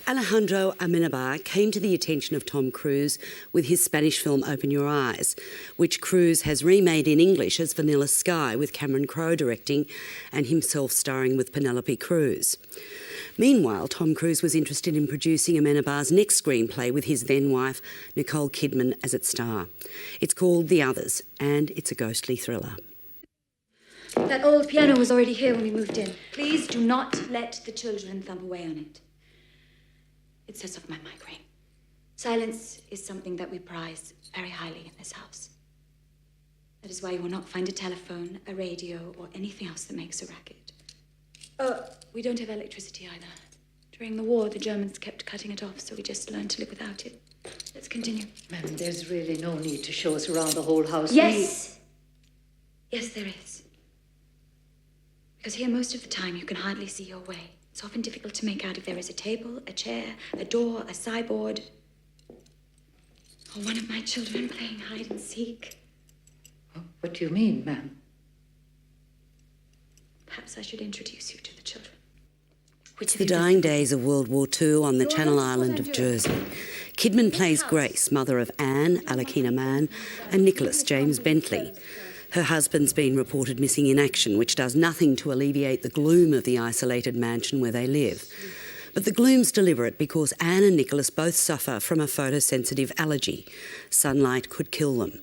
Alejando Amenábar came to the attention of Tom Cruise with his Spanish film Open Your Eyes, which Cruise has remade in English as Vanilla Sky, with Cameron Crowe directing and himself starring with Penelope Cruz. Meanwhile, Tom Cruise was interested in producing Amenábar's next screenplay with his then-wife Nicole Kidman as its star. It's called The Others, and it's a ghostly thriller. That old piano was already here when we moved in. Please do not let the children thump away on it. It sets off my migraine. Silence is something that we prize very highly in this house. That is why you will not find a telephone, a radio, or anything else that makes a racket. Oh, we don't have electricity either. During the war, the Germans kept cutting it off, so we just learned to live without it. Let's continue. Ma'am, there's really no need to show us around the whole house. Yes! Yes, there is. Because here, most of the time, you can hardly see your way. It's often difficult to make out if there is a table, a chair, a door, a sideboard, or one of my children playing hide and seek. What do you mean, ma'am? Perhaps I should introduce you to the children. It's the dying days of World War II on the Channel Island of Jersey. Kidman plays Grace, mother of Anne, Alejando Amenábar, and Nicholas, James Bentley. Her husband's been reported missing in action, which does nothing to alleviate the gloom of the isolated mansion where they live. But the gloom's deliberate because Anne and Nicholas both suffer from a photosensitive allergy. Sunlight could kill them.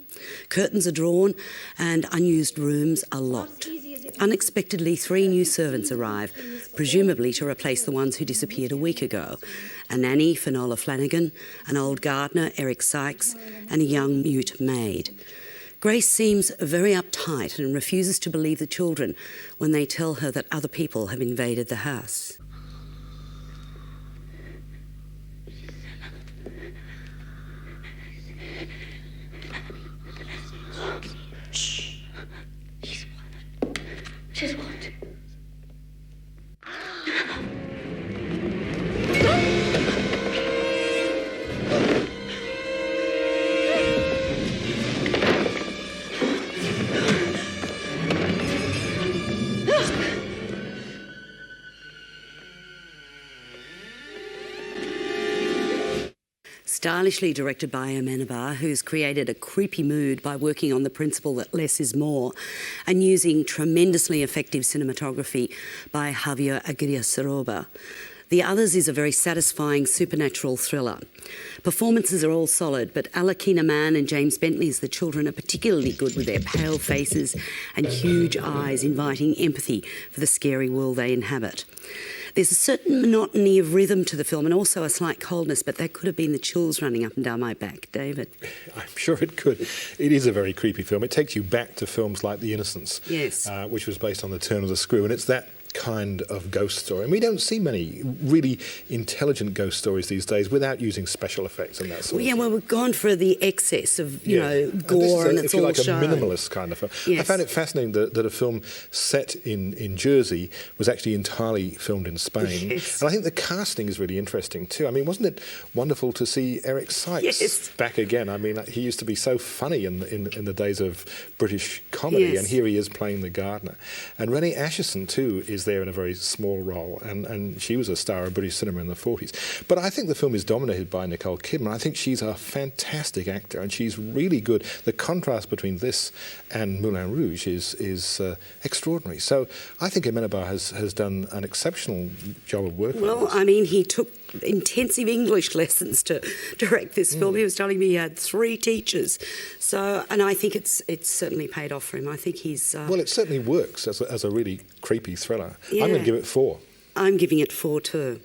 Curtains are drawn and unused rooms are locked. Unexpectedly, 3 new servants arrive, presumably to replace the ones who disappeared a week ago. A nanny, Finola Flanagan, an old gardener, Eric Sykes, and a young mute maid. Grace seems very uptight and refuses to believe the children when they tell her that other people have invaded the house. Shh. She's what? Stylishly directed by Amenábar, who's created a creepy mood by working on the principle that less is more, and using tremendously effective cinematography by Javier Aguirre-Soroba. The Others is a very satisfying supernatural thriller. Performances are all solid, but Alejando Amenábar and James Bentley as the children are particularly good with their pale faces and huge eyes inviting empathy for the scary world they inhabit. There's a certain monotony of rhythm to the film and also a slight coldness, but that could have been the chills running up and down my back. David? I'm sure it could. It is a very creepy film. It takes you back to films like The Innocents, yes, which was based on The Turn of the Screw, and it's that kind of ghost story. And we don't see many really intelligent ghost stories these days without using special effects and that sort of thing. Well, we've gone for the excess of, you know, gore, and it's all like shown. A minimalist kind of film. Yes. I found it fascinating that a film set in Jersey was actually entirely filmed in Spain. Yes. And I think the casting is really interesting too. I mean, wasn't it wonderful to see Eric Sykes back again? I mean, he used to be so funny in the days of British comedy, and here he is playing the gardener. And Renee Asherson too is there in a very small role, and she was a star of British cinema in the 40s. But I think the film is dominated by Nicole Kidman. I think she's a fantastic actor, and she's really good. The contrast between this and Moulin Rouge is extraordinary. So I think Amenábar has done an exceptional job of work. Well, I mean, he took intensive English lessons to direct this film. He was telling me he had 3 teachers. So, and I think it's certainly paid off for him. I think he's... well, it certainly works as a really creepy thriller. Yeah. I'm going to give it 4. I'm giving it 4 too.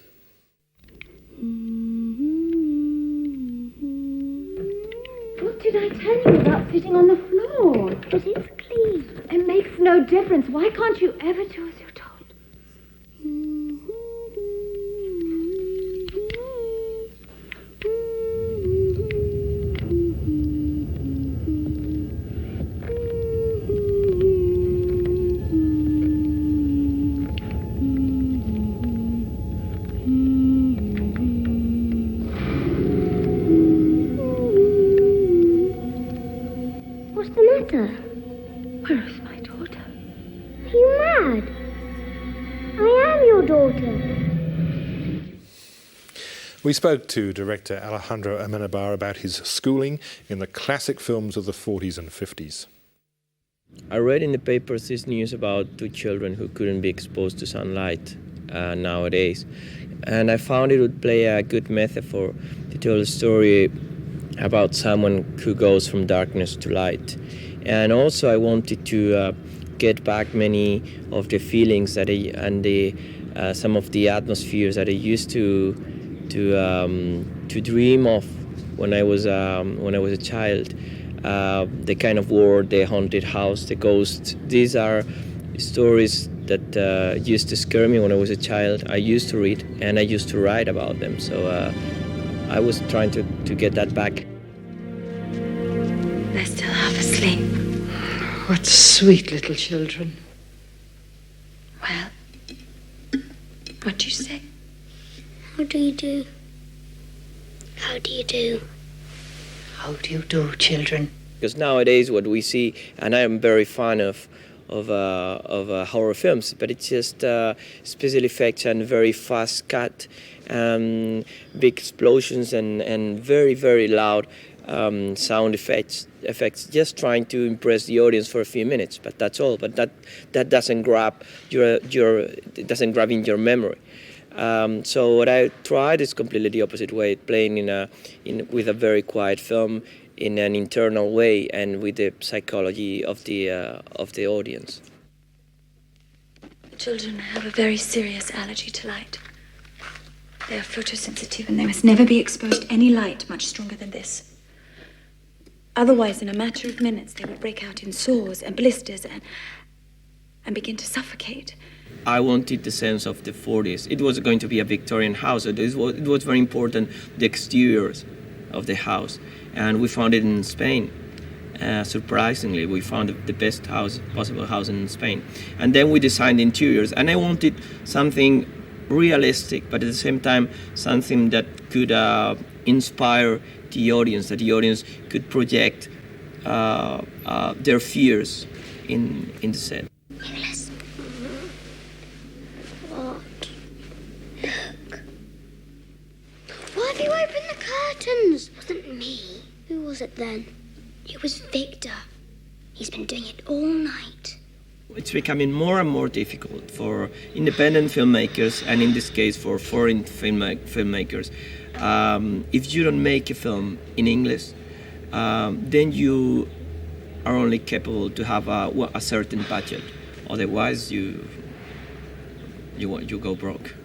What did I tell you about sitting on the floor? But it's clean. It makes no difference. Why can't you ever do as you're told? What's the matter? Where is my daughter? Are you mad? I am your daughter. We spoke to director Alejandro Amenábar about his schooling in the classic films of the 40s and 50s. I read in the papers this news about 2 children who couldn't be exposed to sunlight nowadays. And I found it would play a good metaphor to tell a story about someone who goes from darkness to light. And also I wanted to get back many of the feelings that some of the atmospheres that I used to dream of when I was a child. The kind of world, the haunted house, the ghosts. These are stories that used to scare me when I was a child. I used to read and I used to write about them. So I was trying to get that back. They're still half asleep. What sweet little children. Well, what do you say? How do you do? How do you do? How do you do, children? Because nowadays what we see, and I am very fan of horror films, but it's just special effects and very fast cut, big explosions and very, very loud sound effects, just trying to impress the audience for a few minutes, but that's all. But that doesn't grab it doesn't grab in your memory. So what I tried is completely the opposite way, playing with a very quiet film in an internal way and with the psychology of the audience. Children have a very serious allergy to light. They are photosensitive and they must never be exposed to any light much stronger than this. Otherwise, in a matter of minutes, they would break out in sores and blisters and begin to suffocate. I wanted the sense of the 40s. It was going to be a Victorian house, so it was very important, the exteriors of the house. And we found it in Spain. Surprisingly, we found the best possible house in Spain. And then we designed the interiors, and I wanted something realistic, but at the same time, something that could inspire the audience, that the audience could project their fears in the set. Nicholas. What? Look. Why have you opened the curtains? It wasn't me. Who was it then? It was Victor. He's been doing it all night. It's becoming more and more difficult for independent filmmakers, and in this case for foreign filmmakers. If you don't make a film in English, then you are only capable to have a certain budget. Otherwise, you go broke.